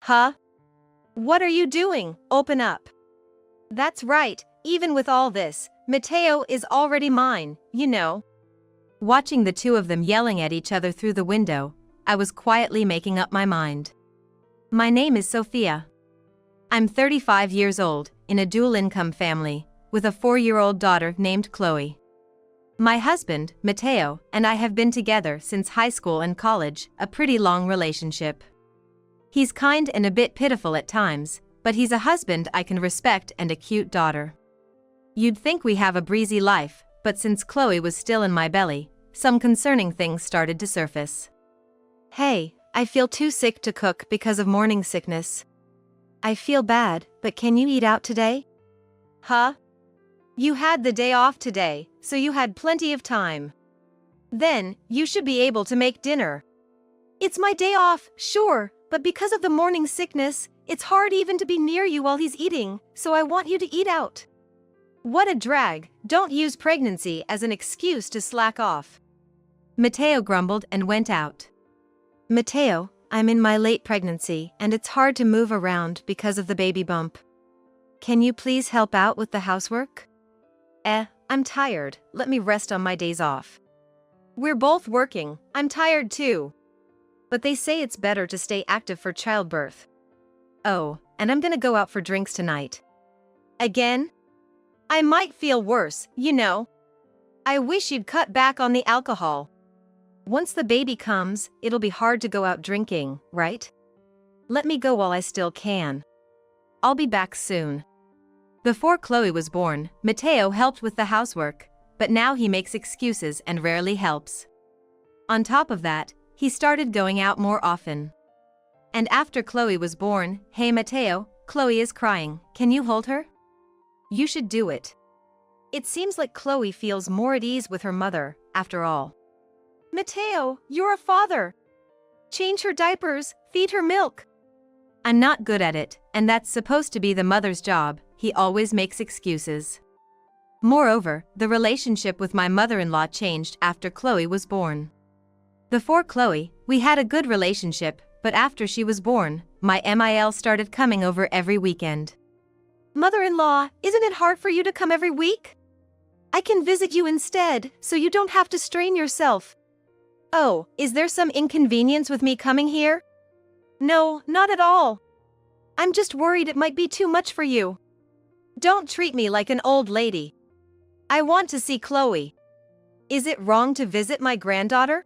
Huh? What are you doing? Open up. That's right, even with all this, Mateo is already mine, you know. Watching the two of them yelling at each other through the window, I was quietly making up my mind. My name is Sophia. I'm 35 years old, in a dual-income family, with a 4-year-old daughter named Chloe. My husband, Mateo, and I have been together since high school and college, a pretty long relationship. He's kind and a bit pitiful at times, but he's a husband I can respect and a cute daughter. You'd think we have a breezy life, but since Chloe was still in my belly, some concerning things started to surface. Hey, I feel too sick to cook because of morning sickness. I feel bad, but can you eat out today? Huh? You had the day off today, so you had plenty of time. Then, you should be able to make dinner. It's my day off, sure, but because of the morning sickness, it's hard even to be near you while he's eating, so I want you to eat out. What a drag, don't use pregnancy as an excuse to slack off. Mateo grumbled and went out. Mateo, I'm in my late pregnancy and it's hard to move around because of the baby bump. Can you please help out with the housework? I'm tired, let me rest on my days off. We're both working, I'm tired too. But they say it's better to stay active for childbirth. Oh, and I'm gonna go out for drinks tonight. Again? I might feel worse, you know. I wish you'd cut back on the alcohol. Once the baby comes, it'll be hard to go out drinking, right? Let me go while I still can. I'll be back soon. Before Chloe was born, Mateo helped with the housework, but now he makes excuses and rarely helps. On top of that, he started going out more often. And after Chloe was born, hey Mateo, Chloe is crying, can you hold her? You should do it. It seems like Chloe feels more at ease with her mother, after all. Mateo, you're a father. Change her diapers, feed her milk. I'm not good at it, and that's supposed to be the mother's job, he always makes excuses. Moreover, the relationship with my mother-in-law changed after Chloe was born. Before Chloe, we had a good relationship, but after she was born, my MIL started coming over every weekend. Mother-in-law, isn't it hard for you to come every week? I can visit you instead, so you don't have to strain yourself. Oh, is there some inconvenience with me coming here? No, not at all. I'm just worried it might be too much for you. Don't treat me like an old lady. I want to see Chloe. Is it wrong to visit my granddaughter?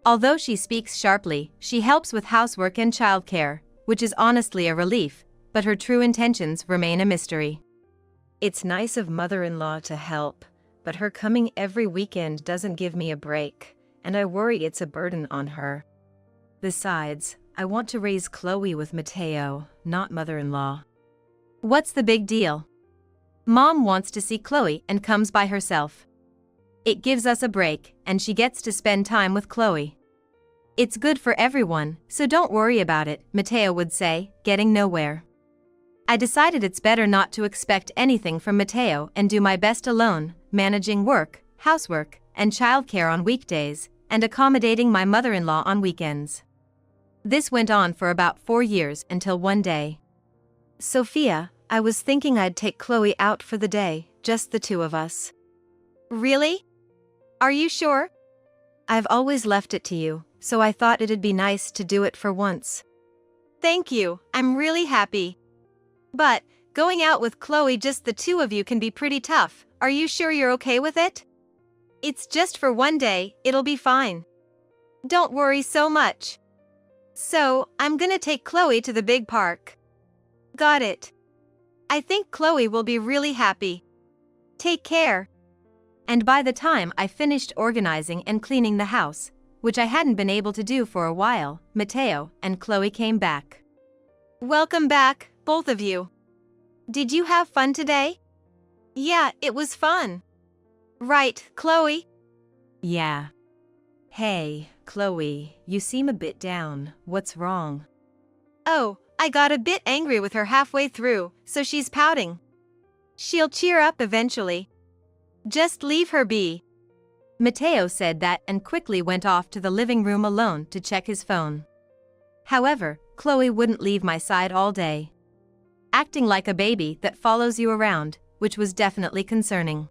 Although she speaks sharply, she helps with housework and childcare, which is honestly a relief, but her true intentions remain a mystery. It's nice of mother-in-law to help, but her coming every weekend doesn't give me a break, and I worry it's a burden on her. Besides, I want to raise Chloe with Mateo, not mother-in-law. What's the big deal? Mom wants to see Chloe and comes by herself. It gives us a break, and she gets to spend time with Chloe. It's good for everyone, so don't worry about it, Mateo would say, getting nowhere. I decided it's better not to expect anything from Mateo and do my best alone, managing work, housework, and childcare on weekdays, and accommodating my mother-in-law on weekends. This went on for about 4 years until one day. Sophia, I was thinking I'd take Chloe out for the day, just the two of us. Really? Are you sure? I've always left it to you, so I thought it'd be nice to do it for once. Thank you, I'm really happy. But, going out with Chloe just the two of you can be pretty tough, are you sure you're okay with it? It's just for one day, it'll be fine. Don't worry so much. So, I'm gonna take Chloe to the big park. Got it. I think Chloe will be really happy. Take care. And by the time I finished organizing and cleaning the house, which I hadn't been able to do for a while, Mateo and Chloe came back. Welcome back, both of you. Did you have fun today? Yeah, it was fun. Right, Chloe? Yeah. Hey, Chloe, you seem a bit down. What's wrong? Oh, I got a bit angry with her halfway through, so she's pouting. She'll cheer up eventually. Just leave her be. Mateo said that and quickly went off to the living room alone to check his phone. However, Chloe wouldn't leave my side all day, acting like a baby that follows you around, which was definitely concerning.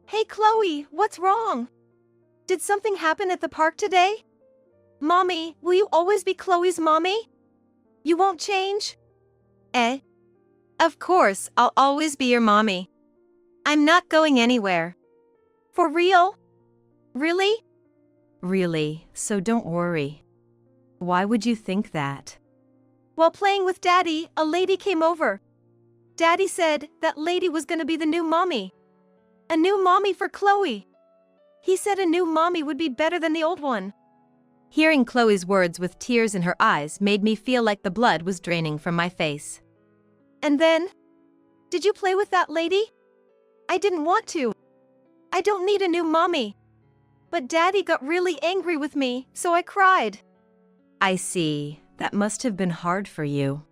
Hey Chloe, what's wrong? Did something happen at the park today? Mommy, will you always be Chloe's mommy? You won't change? Of course, I'll always be your mommy. I'm not going anywhere. For real? Really? Really, so don't worry. Why would you think that? While playing with Daddy, a lady came over. Daddy said that lady was gonna be the new mommy. A new mommy for Chloe. He said a new mommy would be better than the old one. Hearing Chloe's words with tears in her eyes made me feel like the blood was draining from my face. And then? Did you play with that lady? I didn't want to. I don't need a new mommy. But Daddy got really angry with me, so I cried. I see. That must have been hard for you.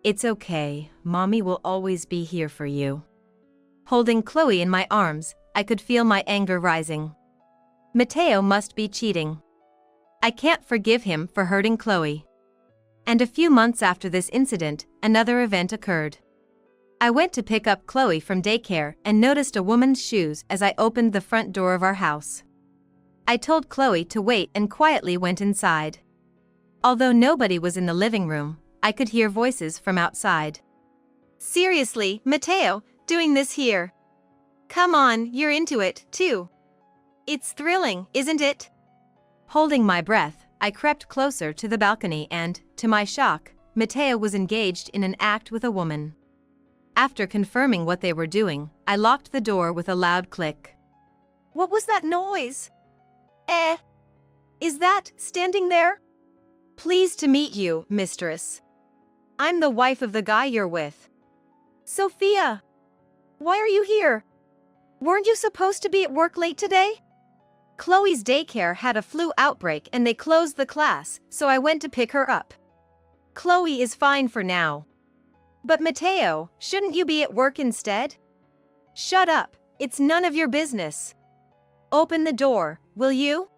It's okay. Mommy will always be here for you. Holding Chloe in my arms, I could feel my anger rising. Mateo must be cheating. I can't forgive him for hurting Chloe. And a few months after this incident, another event occurred. I went to pick up Chloe from daycare and noticed a woman's shoes as I opened the front door of our house. I told Chloe to wait and quietly went inside. Although nobody was in the living room, I could hear voices from outside. Seriously, Mateo, doing this here? Come on, you're into it, too. It's thrilling, isn't it? Holding my breath, I crept closer to the balcony and, to my shock, Mateo was engaged in an act with a woman. After confirming what they were doing, I locked the door with a loud click. What was that noise? Is that standing there? Pleased to meet you, mistress. I'm the wife of the guy you're with. Sophia! Why are you here? Weren't you supposed to be at work late today? Chloe's daycare had a flu outbreak and they closed the class, so I went to pick her up. Chloe is fine for now. But Mateo, shouldn't you be at work instead? Shut up, it's none of your business. Open the door, will you?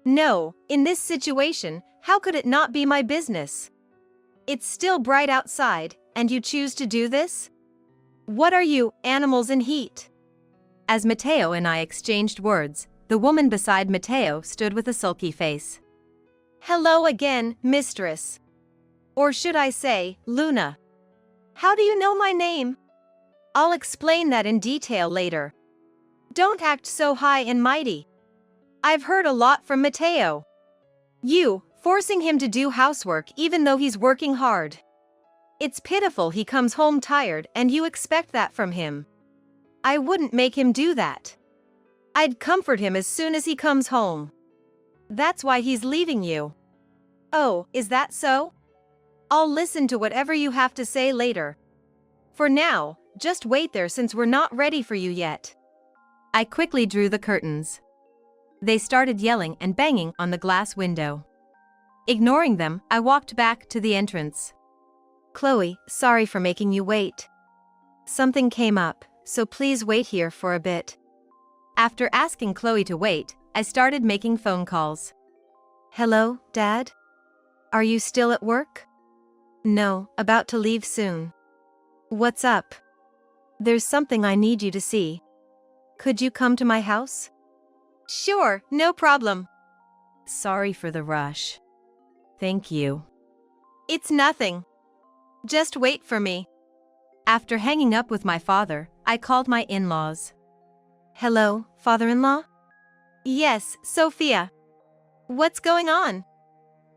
No, in this situation, how could it not be my business? It's still bright outside, and you choose to do this? What are you, animals in heat? As Mateo and I exchanged words, the woman beside Mateo stood with a sulky face. Hello again, mistress. Or should I say, Luna? How do you know my name? I'll explain that in detail later. Don't act so high and mighty. I've heard a lot from Mateo. You, forcing him to do housework even though he's working hard. It's pitiful he comes home tired and you expect that from him. I wouldn't make him do that. I'd comfort him as soon as he comes home. That's why he's leaving you. Oh, is that so? I'll listen to whatever you have to say later. For now, just wait there since we're not ready for you yet. I quickly drew the curtains. They started yelling and banging on the glass window. Ignoring them, I walked back to the entrance. Chloe, sorry for making you wait. Something came up, so please wait here for a bit. After asking Chloe to wait, I started making phone calls. Hello, Dad? Are you still at work? No, about to leave soon. What's up? There's something I need you to see. Could you come to my house? Sure, no problem. Sorry for the rush. Thank you. It's nothing. Just wait for me. After hanging up with my father, I called my in-laws. Hello, father-in-law? Yes, Sophia. What's going on?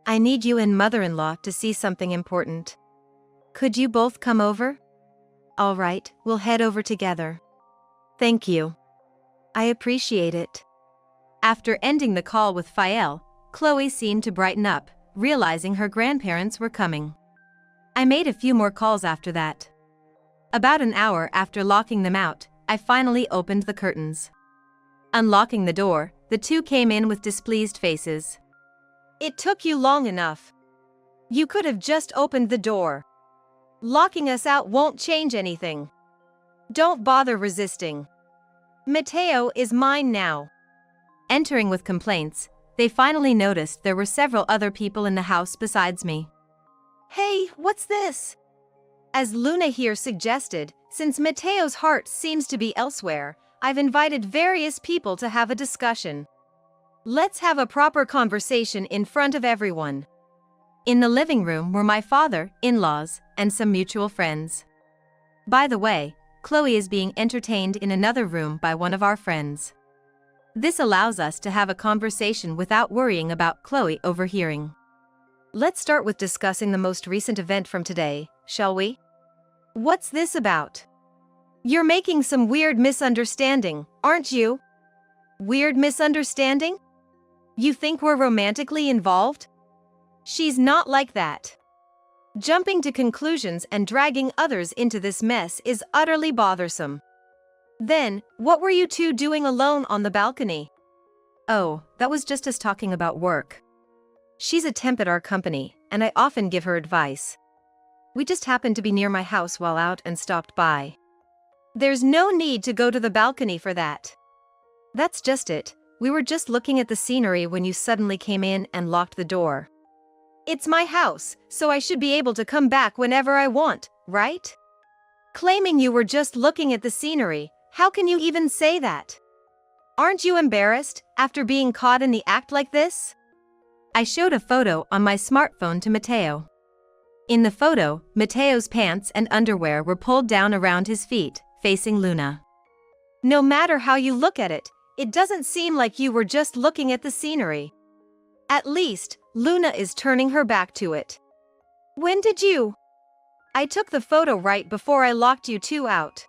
I need you and mother-in-law to see something important. Could you both come over? All right, we'll head over together. Thank you. I appreciate it. After ending the call with Fael, Chloe seemed to brighten up, realizing her grandparents were coming. I made a few more calls after that. About an hour after locking them out, I finally opened the curtains. Unlocking the door, the two came in with displeased faces. It took you long enough. You could have just opened the door. Locking us out won't change anything. Don't bother resisting. Mateo is mine now. Entering with complaints, they finally noticed there were several other people in the house besides me. Hey, what's this? As Luna here suggested, since Mateo's heart seems to be elsewhere, I've invited various people to have a discussion. Let's have a proper conversation in front of everyone. In the living room were my father, in-laws, and some mutual friends. By the way, Chloe is being entertained in another room by one of our friends. This allows us to have a conversation without worrying about Chloe overhearing. Let's start with discussing the most recent event from today, shall we? What's this about? You're making some weird misunderstanding, aren't you? Weird misunderstanding? You think we're romantically involved? She's not like that. Jumping to conclusions and dragging others into this mess is utterly bothersome. Then, what were you two doing alone on the balcony? Oh, that was just us talking about work. She's a temp at our company, and I often give her advice. We just happened to be near my house while out and stopped by. There's no need to go to the balcony for that. That's just it, we were just looking at the scenery when you suddenly came in and locked the door. It's my house, so I should be able to come back whenever I want, right? Claiming you were just looking at the scenery, how can you even say that? Aren't you embarrassed, after being caught in the act like this? I showed a photo on my smartphone to Mateo. In the photo, Mateo's pants and underwear were pulled down around his feet, facing Luna. No matter how you look at it, it doesn't seem like you were just looking at the scenery. At least, Luna is turning her back to it. When did you? I took the photo right before I locked you two out.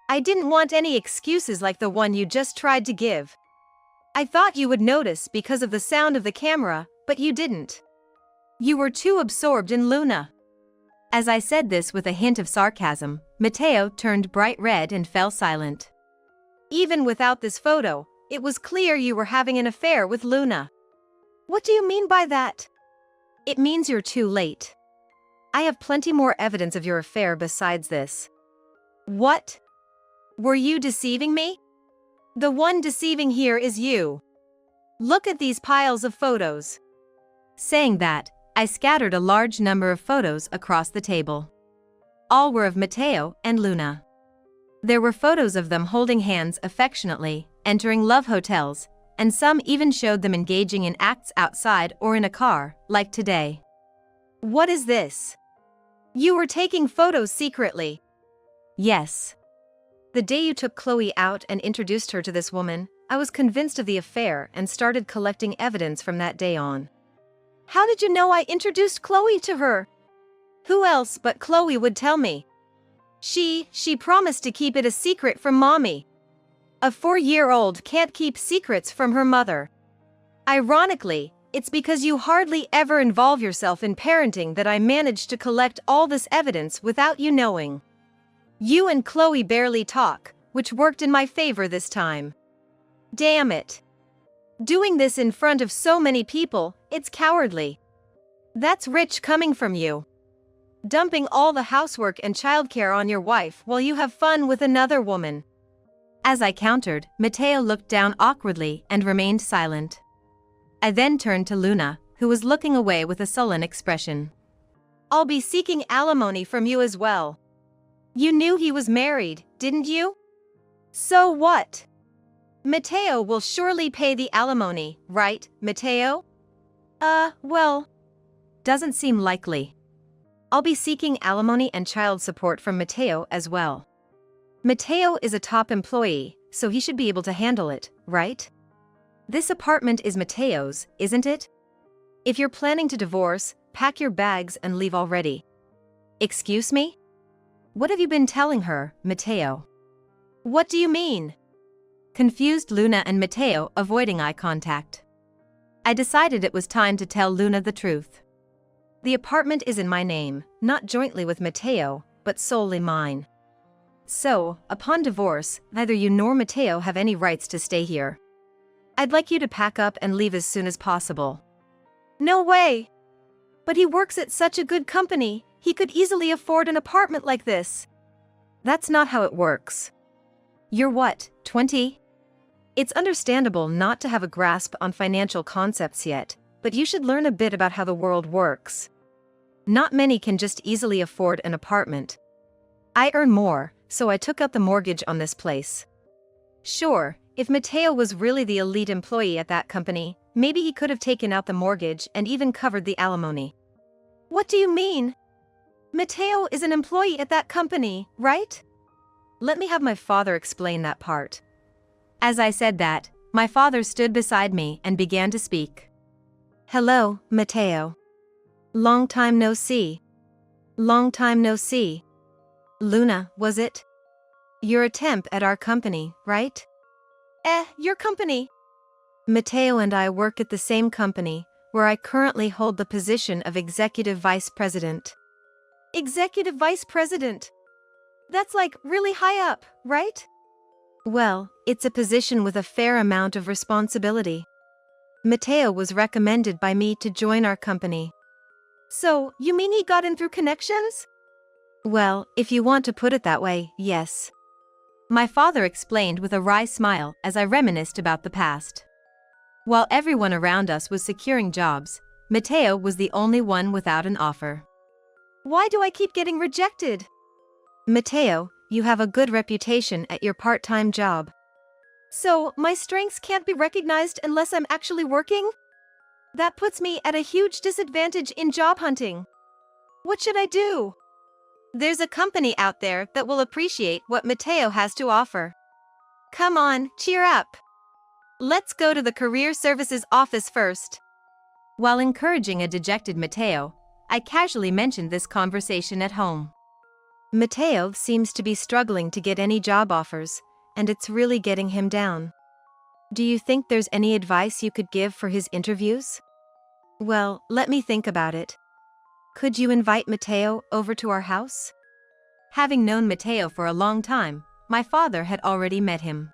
I didn't want any excuses like the one you just tried to give. I thought you would notice because of the sound of the camera, but you didn't. You were too absorbed in Luna. As I said this with a hint of sarcasm, Mateo turned bright red and fell silent. Even without this photo, it was clear you were having an affair with Luna. What do you mean by that? It means you're too late. I have plenty more evidence of your affair besides this. What? Were you deceiving me? The one deceiving here is you. Look at these piles of photos. Saying that, I scattered a large number of photos across the table. All were of Mateo and Luna. There were photos of them holding hands affectionately, entering love hotels, and some even showed them engaging in acts outside or in a car, like today. What is this? You were taking photos secretly. Yes. The day you took Chloe out and introduced her to this woman, I was convinced of the affair and started collecting evidence from that day on. How did you know I introduced Chloe to her? Who else but Chloe would tell me? She promised to keep it a secret from Mommy. A 4-year-old can't keep secrets from her mother. Ironically, it's because you hardly ever involve yourself in parenting that I managed to collect all this evidence without you knowing. You and Chloe barely talk, which worked in my favor this time. Damn it. Doing this in front of so many people, it's cowardly. That's rich coming from you. Dumping all the housework and childcare on your wife while you have fun with another woman. As I countered, Mateo looked down awkwardly and remained silent. I then turned to Luna, who was looking away with a sullen expression. I'll be seeking alimony from you as well. You knew he was married, didn't you? So what? Mateo will surely pay the alimony, right, Mateo? Well, doesn't seem likely. I'll be seeking alimony and child support from Mateo as well. Mateo is a top employee, so he should be able to handle it, right? This apartment is Mateo's, isn't it? If you're planning to divorce, pack your bags and leave already. Excuse me? What have you been telling her, Mateo? What do you mean? Confused Luna and Mateo avoiding eye contact. I decided it was time to tell Luna the truth. The apartment is in my name, not jointly with Mateo, but solely mine. So, upon divorce, neither you nor Mateo have any rights to stay here. I'd like you to pack up and leave as soon as possible. No way! But he works at such a good company, he could easily afford an apartment like this. That's not how it works. You're what, 20? It's understandable not to have a grasp on financial concepts yet, but you should learn a bit about how the world works. Not many can just easily afford an apartment. I earn more, so I took up the mortgage on this place. Sure, if Matteo was really the elite employee at that company, maybe he could have taken out the mortgage and even covered the alimony. What do you mean? Matteo is an employee at that company, right? Let me have my father explain that part. As I said that, my father stood beside me and began to speak. Hello, Matteo. Long time no see. Long time no see. Luna, was it? You're a temp at our company, right? Your company? Matteo and I work at the same company, where I currently hold the position of Executive Vice President. Executive Vice President? That's like really high up, right? Well, it's a position with a fair amount of responsibility. Matteo was recommended by me to join our company. So, you mean he got in through connections? Well, if you want to put it that way, yes. My father explained with a wry smile as I reminisced about the past. While everyone around us was securing jobs, Matteo was the only one without an offer. Why do I keep getting rejected? Matteo, you have a good reputation at your part-time job. So, my strengths can't be recognized unless I'm actually working? That puts me at a huge disadvantage in job hunting. What should I do? There's a company out there that will appreciate what Matteo has to offer. Come on, cheer up. Let's go to the career services office first. While encouraging a dejected Matteo, I casually mentioned this conversation at home. Matteo seems to be struggling to get any job offers, and it's really getting him down. Do you think there's any advice you could give for his interviews? Well, let me think about it. Could you invite Matteo over to our house? Having known Matteo for a long time, my father had already met him.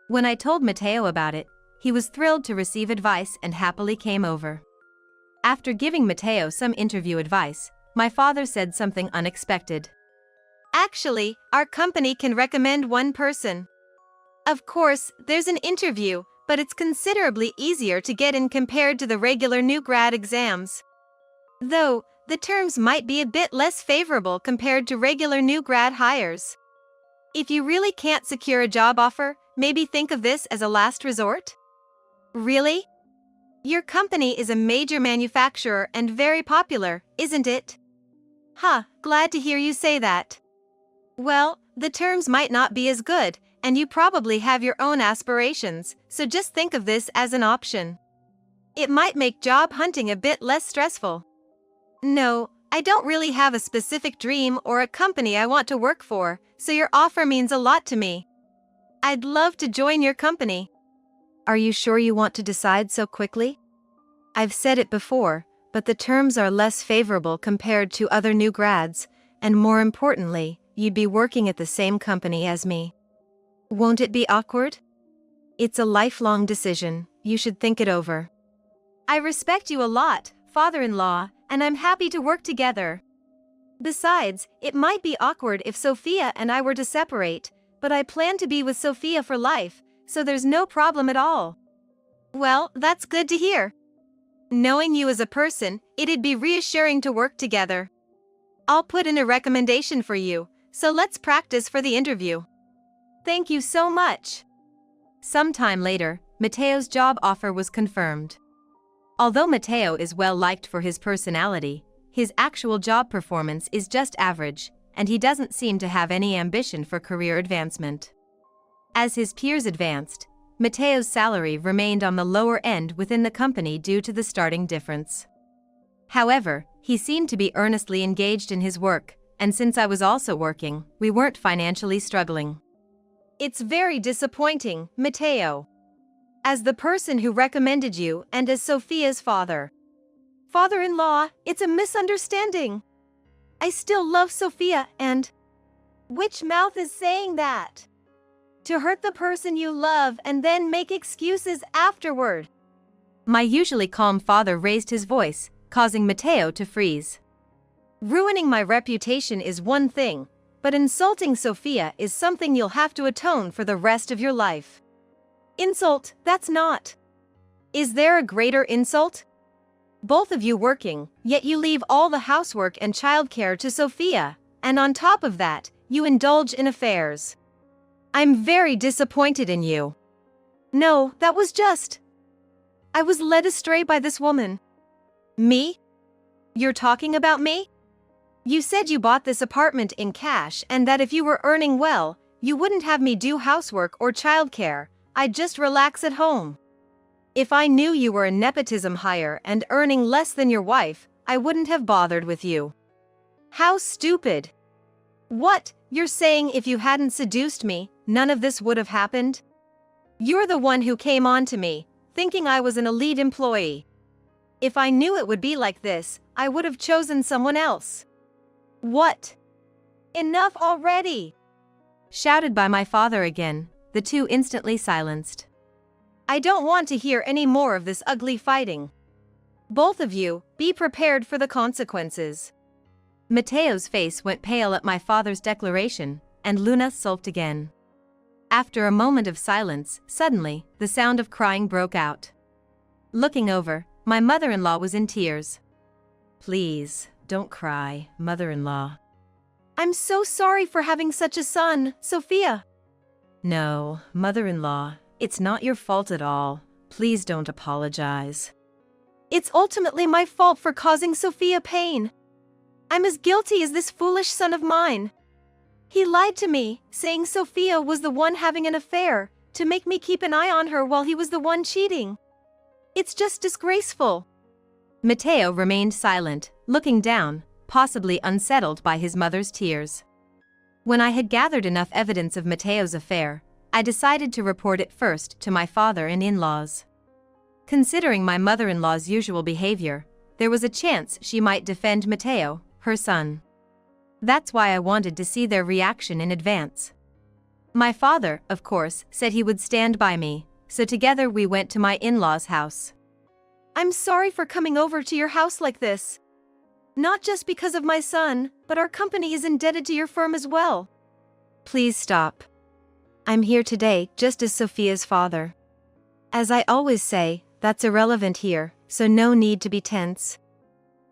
When I told Matteo about it, he was thrilled to receive advice and happily came over. After giving Matteo some interview advice, my father said something unexpected. Actually, our company can recommend one person. Of course, there's an interview, but it's considerably easier to get in compared to the regular new grad exams. Though, the terms might be a bit less favorable compared to regular new grad hires. If you really can't secure a job offer, maybe think of this as a last resort? Really? Your company is a major manufacturer and very popular, isn't it? Glad to hear you say that. Well, the terms might not be as good, and you probably have your own aspirations, so just think of this as an option. It might make job hunting a bit less stressful. No, I don't really have a specific dream or a company I want to work for, so your offer means a lot to me. I'd love to join your company. Are you sure you want to decide so quickly? I've said it before, but the terms are less favorable compared to other new grads, and more importantly, you'd be working at the same company as me. Won't it be awkward? It's a lifelong decision, you should think it over. I respect you a lot, father-in-law, and I'm happy to work together. Besides, it might be awkward if Sophia and I were to separate, but I plan to be with Sophia for life, so there's no problem at all. Well, that's good to hear. Knowing you as a person, it'd be reassuring to work together. I'll put in a recommendation for you, so let's practice for the interview. Thank you so much. Sometime later, Matteo's job offer was confirmed. Although Matteo is well liked for his personality, his actual job performance is just average, and he doesn't seem to have any ambition for career advancement. As his peers advanced, Matteo's salary remained on the lower end within the company due to the starting difference. However, he seemed to be earnestly engaged in his work, and since I was also working, we weren't financially struggling. It's very disappointing, Matteo. As the person who recommended you and as Sophia's father. Father-in-law, it's a misunderstanding. I still love Sophia and... Which mouth is saying that? To hurt the person you love and then make excuses afterward. My usually calm father raised his voice, causing Matteo to freeze. Ruining my reputation is one thing, but insulting Sophia is something you'll have to atone for the rest of your life. Insult, that's not. Is there a greater insult? Both of you working, yet you leave all the housework and childcare to Sophia, and on top of that, you indulge in affairs. I'm very disappointed in you. No, that was just... I was led astray by this woman. Me? You're talking about me? You said you bought this apartment in cash and that if you were earning well, you wouldn't have me do housework or childcare, I'd just relax at home. If I knew you were a nepotism hire and earning less than your wife, I wouldn't have bothered with you. How stupid. What, you're saying if you hadn't seduced me, none of this would have happened? You're the one who came on to me, thinking I was an elite employee. If I knew it would be like this, I would have chosen someone else. What? Enough already! Shouted by my father again, the two instantly silenced. I don't want to hear any more of this ugly fighting. Both of you, be prepared for the consequences. Mateo's face went pale at my father's declaration, and Luna sulked again. After a moment of silence, suddenly, the sound of crying broke out. Looking over, my mother-in-law was in tears. Please, don't cry, mother-in-law. I'm so sorry for having such a son, Sophia. No, mother-in-law, it's not your fault at all. Please don't apologize. It's ultimately my fault for causing Sophia pain. I'm as guilty as this foolish son of mine. He lied to me, saying Sophia was the one having an affair, to make me keep an eye on her while he was the one cheating. It's just disgraceful. Mateo remained silent, looking down, possibly unsettled by his mother's tears. When I had gathered enough evidence of Mateo's affair, I decided to report it first to my father and in-laws. Considering my mother-in-law's usual behavior, there was a chance she might defend Mateo, her son. That's why I wanted to see their reaction in advance. My father, of course, said he would stand by me, so together we went to my in-laws' house. I'm sorry for coming over to your house like this. Not just because of my son, but our company is indebted to your firm as well. Please stop. I'm here today just as Sophia's father. As I always say, that's irrelevant here, so no need to be tense.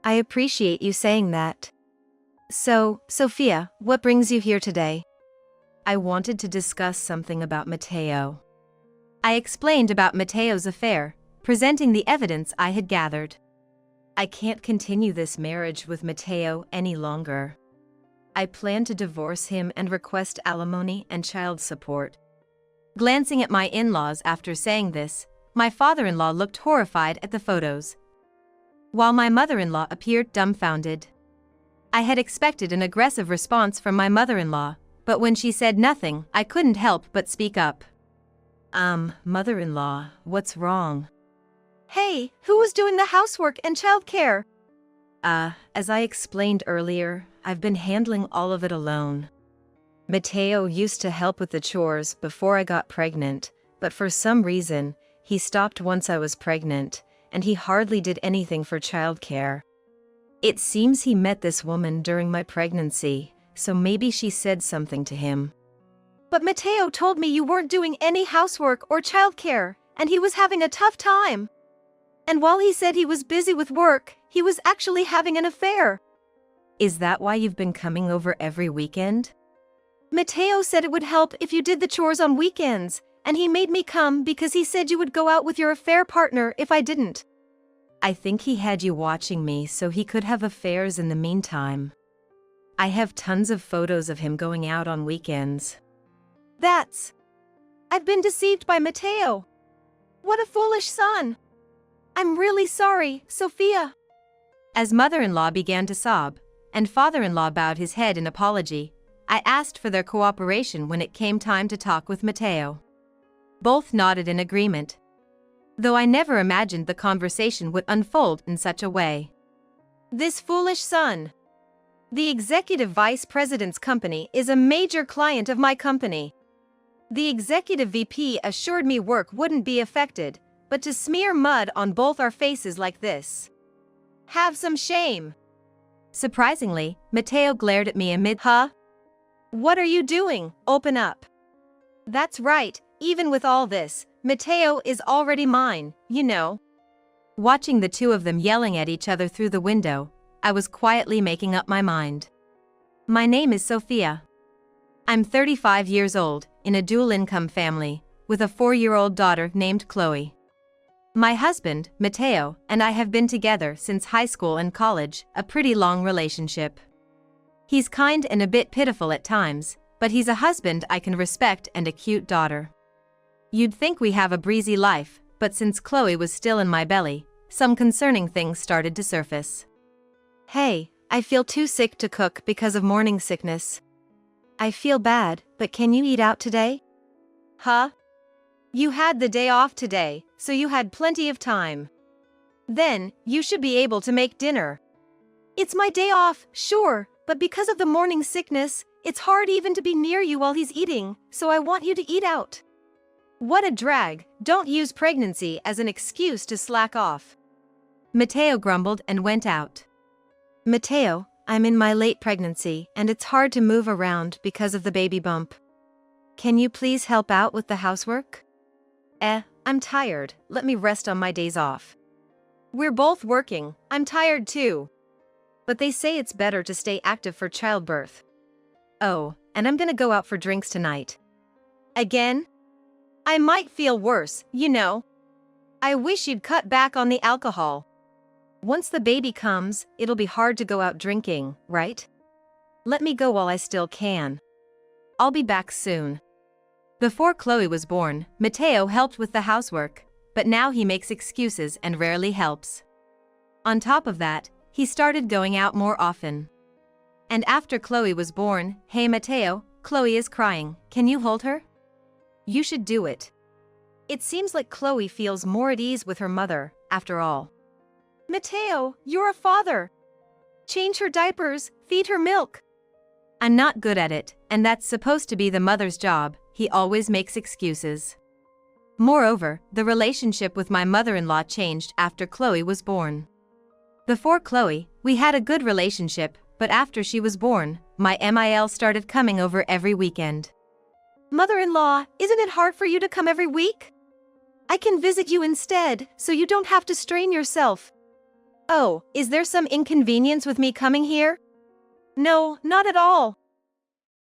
I appreciate you saying that. So, Sophia, what brings you here today? I wanted to discuss something about Mateo. I explained about Mateo's affair, presenting the evidence I had gathered. I can't continue this marriage with Mateo any longer. I plan to divorce him and request alimony and child support. Glancing at my in-laws after saying this, my father-in-law looked horrified at the photos, while my mother-in-law appeared dumbfounded. I had expected an aggressive response from my mother-in-law, but when she said nothing, I couldn't help but speak up. Mother-in-law, what's wrong? Hey, who was doing the housework and childcare? As I explained earlier, I've been handling all of it alone. Mateo used to help with the chores before I got pregnant, but for some reason, he stopped once I was pregnant, and he hardly did anything for childcare. It seems he met this woman during my pregnancy, so maybe she said something to him. But Mateo told me you weren't doing any housework or childcare, and he was having a tough time. And while he said he was busy with work, he was actually having an affair. Is that why you've been coming over every weekend? Mateo said it would help if you did the chores on weekends, and he made me come because he said you would go out with your affair partner if I didn't. I think he had you watching me so he could have affairs in the meantime. I have tons of photos of him going out on weekends. I've been deceived by Mateo. What a foolish son. I'm really sorry, Sophia. As mother-in-law began to sob, and father-in-law bowed his head in apology, I asked for their cooperation when it came time to talk with Mateo. Both nodded in agreement, though I never imagined the conversation would unfold in such a way. This foolish son. The executive vice president's company is a major client of my company. The executive VP assured me work wouldn't be affected, but to smear mud on both our faces like this. Have some shame. Surprisingly, Mateo glared at me amid, What are you doing? Open up. That's right, even with all this, Mateo is already mine, you know. Watching the two of them yelling at each other through the window, I was quietly making up my mind. My name is Sophia. I'm 35 years old, in a dual-income family, with a 4-year-old daughter named Chloe. My husband, Matteo, and I have been together since high school and college, a pretty long relationship. He's kind and a bit pitiful at times, but he's a husband I can respect and a cute daughter. You'd think we have a breezy life, but since Chloe was still in my belly, some concerning things started to surface. Hey, I feel too sick to cook because of morning sickness. I feel bad, but can you eat out today? Huh? You had the day off today, so you had plenty of time. Then, you should be able to make dinner. It's my day off, sure, but because of the morning sickness, it's hard even to be near you while he's eating, so I want you to eat out. What a drag, don't use pregnancy as an excuse to slack off. Matteo grumbled and went out. Matteo, I'm in my late pregnancy and it's hard to move around because of the baby bump. Can you please help out with the housework? I'm tired, let me rest on my days off. We're both working, I'm tired too. But they say it's better to stay active for childbirth. Oh, and I'm gonna go out for drinks tonight. Again? I might feel worse, you know. I wish you'd cut back on the alcohol. Once the baby comes, it'll be hard to go out drinking, right? Let me go while I still can. I'll be back soon. Before Chloe was born, Matteo helped with the housework, but now he makes excuses and rarely helps. On top of that, he started going out more often. And after Chloe was born, hey Matteo, Chloe is crying, can you hold her? You should do it. It seems like Chloe feels more at ease with her mother, after all. Matteo, you're a father. Change her diapers, feed her milk. I'm not good at it, and that's supposed to be the mother's job, he always makes excuses. Moreover, the relationship with my mother-in-law changed after Chloe was born. Before Chloe, we had a good relationship, but after she was born, my MIL started coming over every weekend. Mother-in-law, isn't it hard for you to come every week? I can visit you instead, so you don't have to strain yourself. Oh, is there some inconvenience with me coming here? No, not at all.